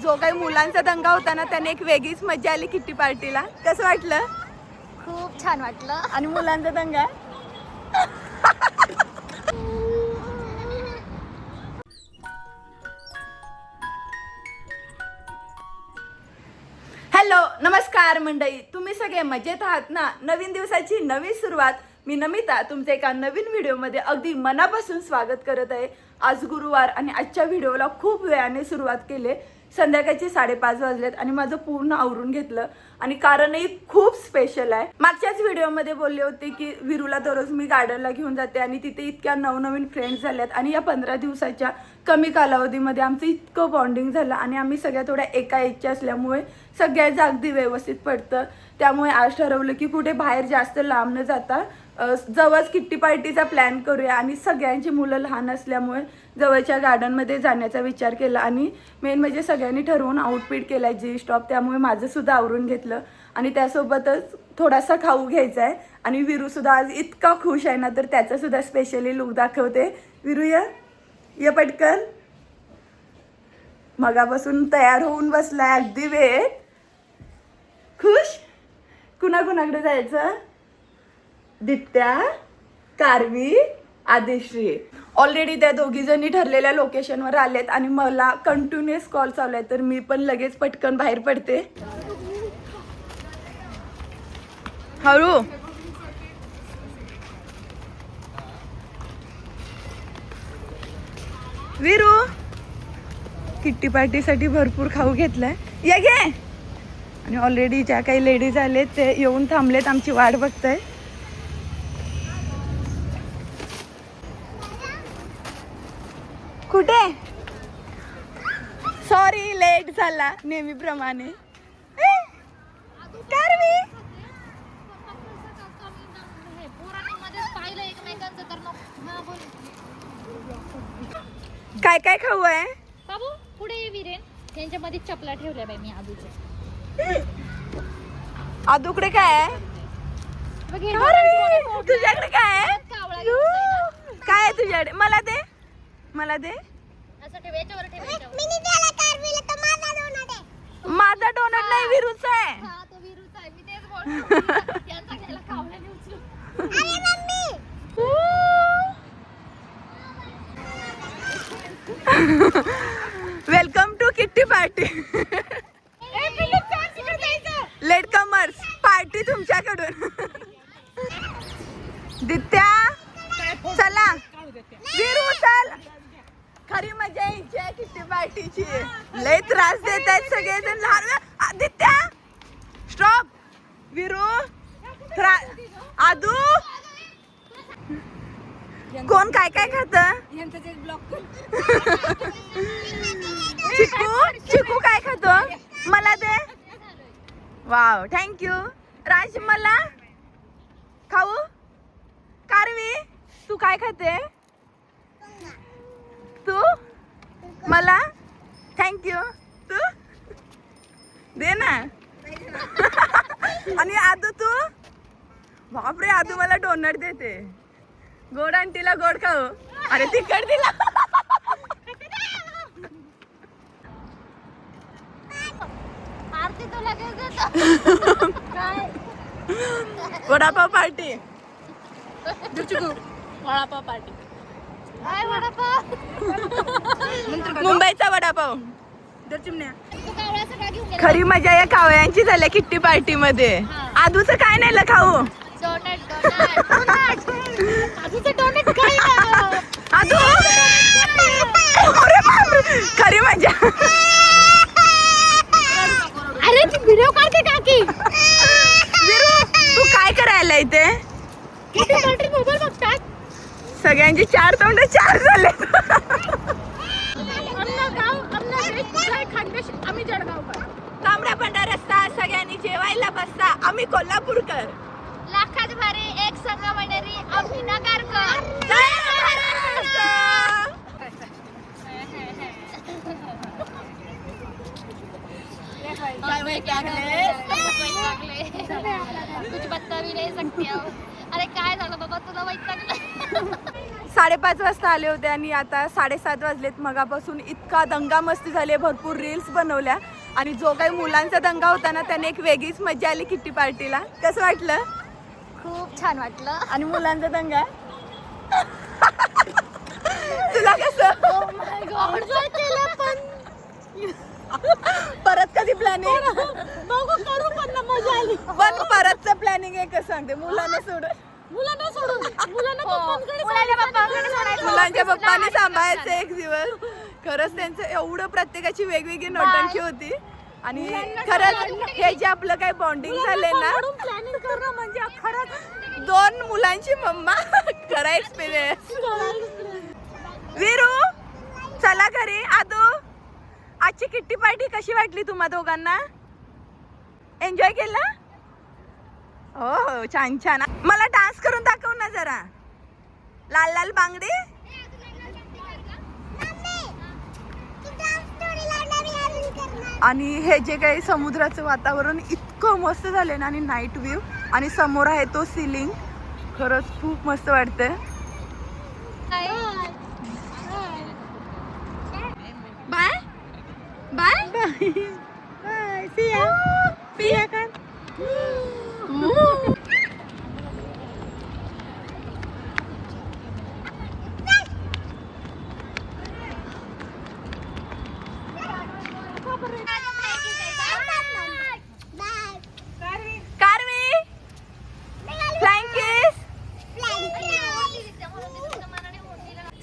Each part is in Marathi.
जो काही मुलांचा दंगा होता ना त्याने एक वेगळीच मजा आली किट्टी पार्टीला. कसं वाटलं? खूप छान वाटलं. आणि मुलांचा दंगा हॅलो नमस्कार मंडळी, तुम्ही सगळे मजेत आहात ना? नवीन दिवसाची नवी सुरुवात. मी नमिता तुमच्या एका नवीन व्हिडिओमध्ये अगदी मनापासून स्वागत करत आहे. आज गुरुवार आणि आजच्या व्हिडिओला खूप वेळाने सुरुवात केली. संध्याकाळचे 5:30 वाजलेत आणि माझं पूर्ण आवरून घेतलं आणि कारणही खूप स्पेशल आहे. मागच्याच व्हिडिओमध्ये बोलले होते की विरूला दररोज मी गार्डनला घेऊन जाते आणि तिथे इतक्या नवनवीन फ्रेंड्स झाल्यात आणि या 15 दिवसाच्या कमी कालावधीमध्ये आमचं इतकं बॉन्डिंग झालं आणि आम्ही सगळ्या थोड्या एका एजच्या असल्यामुळे सगळ्याच अगदी व्यवस्थित पडतं. त्यामुळे आज ठरवलं की कुठे बाहेर जास्त लांब न जाता जवळच किट्टी पार्टीचा प्लॅन करूया आणि सगळ्यांची मुलं लहान असल्यामुळे जवळच्या गार्डनमध्ये जाण्याचा विचार केला आणि मेन म्हणजे सगळ्यांनी ठरवून आउटफिट केला जी स्टॉप. त्यामुळे माझं सुद्धा आवरून घेतलं आणि त्यासोबतच थोडासा खाऊ घ्यायचा आहे आणि विरू सुद्धा आज इतका खुश आहे ना, तर त्याचा सुद्धा स्पेशली लुक दाखवते. विरू ये पटकन. मगापासून तयार होऊन बसलाय अगदी वेळ. खुश? कुणाकुणाकडे जायचं? दित्या, कारवी, आदिश्री. ऑलरेडी त्या दोघी जणी ठरलेल्या लोकेशनवर आलेत आणि मला कंटिन्युअस कॉल चालू आहे, तर मी पण लगेच पटकन बाहेर पडते. हळू. विरू किट्टी पार्टीसाठी भरपूर खाऊ घेतलाय. या घे. आणि ऑलरेडी ज्या काही लेडीज आलेत ते येऊन थांबलेत, आमची वाट बघताय. कुठे? सॉरी लेट झाला नेहमीप्रमाणे. काय काय खाऊ आहे बाबू? पुढे विरेन यांच्यामध्ये चपला ठेवल्या बाई मी आदूच्या. आदूकडे काय आहे? तुझ्याकडे काय आहे? काय आहे तुझ्याकडे? मला दे, मला दे. असं ठेव, याच्यावर ठेव. माझा डोनट नाही, विरूचा आहे. हा तो विरूचा आहे. मी तेच बोलतो. यांचा घ्यायला कावळ्याने उचलू. अरे mummy. Welcome to kitty party. Late comers party तुमच्याकडून. दित्या चला. विरू चल. खरी मजा यायची आहे किट्टी पार्टीची. लय त्रास देत आहेत सगळेजण लहान. दित्या स्टॉप. विरू आदू कोण काय काय खात? चिकू चिकू काय खातो? मला दे. Wow thank you. राज मला खाऊ. कारवी तू काय खाते? तू मला थँक्यू. तू दे ना. आणि आदू तू? बापरे आदू मला डोनट देते. गोड आंटीला गोड खाऊ. अरे तिखट दिला. आरती तो लगेच देतो. काय? वडापाव पार्टी. वडापाव पार्टी. काय वडापाव? मुंबईचा वडापाव. तू कावळा सगळा घेऊन गेला. खरी मजा या कावळ्यांची झाली किट्टी पार्टी मध्ये. आदूचं काय नाही खाऊ. Doughnut doughnut. आधीचं डोनट काय ना? आदू खरी मजा. अरे ती व्हिडिओ काढते काकी. विरू तू काय करायला इथे? किती पार्टी मोबाईल बघतात. सगळ्यांची 4 तोंड 4 झाले. आम्ही जळगावकर. तांबडा पांढरा रस्ता. सगळ्यांनी जेवायला बसता. आम्ही कोल्हापूरकर. लाखात भारी एक संघ मंडळी आम्ही नगरकर. कुछ बता भी नहीं सकते. अरे काय झालं बाबा तुला वैतागलं? 5:30 वाजता आले होते आणि आता 7:30 वाजलेत. मगापासून इतका दंगा मस्ती झाली, भरपूर रील्स बनवल्या आणि जो काही मुलांचा दंगा होता ना त्याने एक वेगळीच मजा आली किट्टी पार्टीला. कसं वाटलं? खूप छान वाटलं. आणि मुलांचा दंगा तुला कसं? परत कधी प्लॅनिंग पण परतचं प्लॅनिंग एकच सांगते, मुलांना सोडून मुलांच्या पप्पाने सांभाळायचं एक दिवस. खरंच त्यांचं एवढं प्रत्येकाची वेगवेगळी नौटंकी होती आणि खरंच हे जे आपलं काय बॉन्डिंग झालंय ना प्लॅनिंग करणं म्हणजे खरंच 2 मुलांची मम्मा खरा एक्सपिरियन्स. वीरू चला घरी. आदू आजची किट्टी पार्टी कशी वाटली तुम्हा दोघांना? एन्जॉय केला? हो हो छान छान. मला डान्स करून दाखव ना जरा. लाल लाल बांगडी. आणि हे जे काही समुद्राचं वातावरण इतकं मस्त झालं ना आणि नाईट व्ह्यू आणि समोर आहे तो सिलिंग. खरंच खूप मस्त वाटतंय. बाय बाय बाय पिया पिया का कारवी फ्लाइंग किस.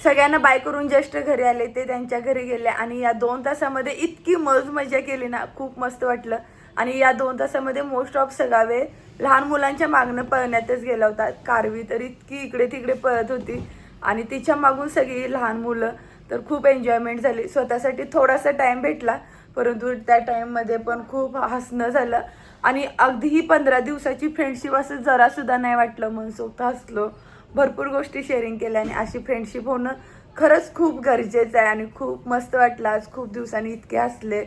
सगळ्यांना बाय करून जस्ट घरी आले ते त्यांच्या घरी गेले आणि या 2 तासामध्ये इतकी मजा केली ना, खूप मस्त वाटलं. आणि या 2 तासामध्ये मोस्ट ऑफ सगळा वेळ लहान मुलांच्या मागणं पळण्यातच गेला होता. कारवी तर इतकी इकडे तिकडे पळत होती आणि तिच्या मागून सगळी लहान मुलं. तर खूप एन्जॉयमेंट झाली. स्वतःसाठी थोडासा टाइम भेटला परंतु त्या टाइममध्ये पण खूप हसणं झालं आणि अगदी ही 15 दिवसाची फ्रेंडशिप असं जरासुद्धा नाही वाटलं. मनसोक्त हसलो, भरपूर गोष्टी शेअरिंग केल्या आणि अशी फ्रेंडशिप होणं खरंच खूप गरजेचं आहे आणि खूप मस्त वाटलं. आज खूप दिवसांनी इतके हसले,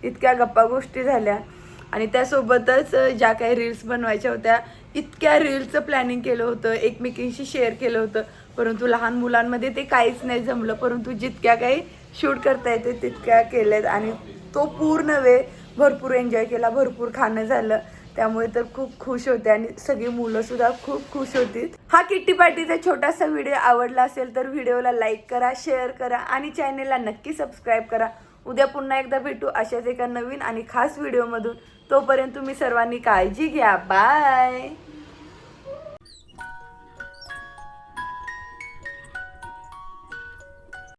इतक्या गप्पा गोष्टी झाल्या आणि त्यासोबतच ज्या काही रील्स बनवायच्या होत्या इतक्या रील्सचं प्लॅनिंग केलं होतं, एकमेकींशी शेअर केलं होतं परंतु लहान मुलांमध्ये ते काहीच नाही जमलं. परंतु जितक्या काही शूट करता येते तितक्या केल्यात आणि तो पूर्ण वेळ भरपूर एन्जॉय केला, भरपूर खाणं झालं. त्यामुळे तर खूप खुश होते आणि सगळी मुलं सुद्धा खूप खुश होती. हा किट्टी पार्टीचा छोटासा व्हिडिओ आवडला असेल तर व्हिडिओला लाईक करा, शेअर करा आणि चॅनेलला नक्की सबस्क्राईब करा. उद्या पुन्हा एकदा भेटू अशाच एका नवीन आणि खास व्हिडिओमधून. तोपर्यंत तुम्ही सर्वांनी काळजी घ्या. बाय.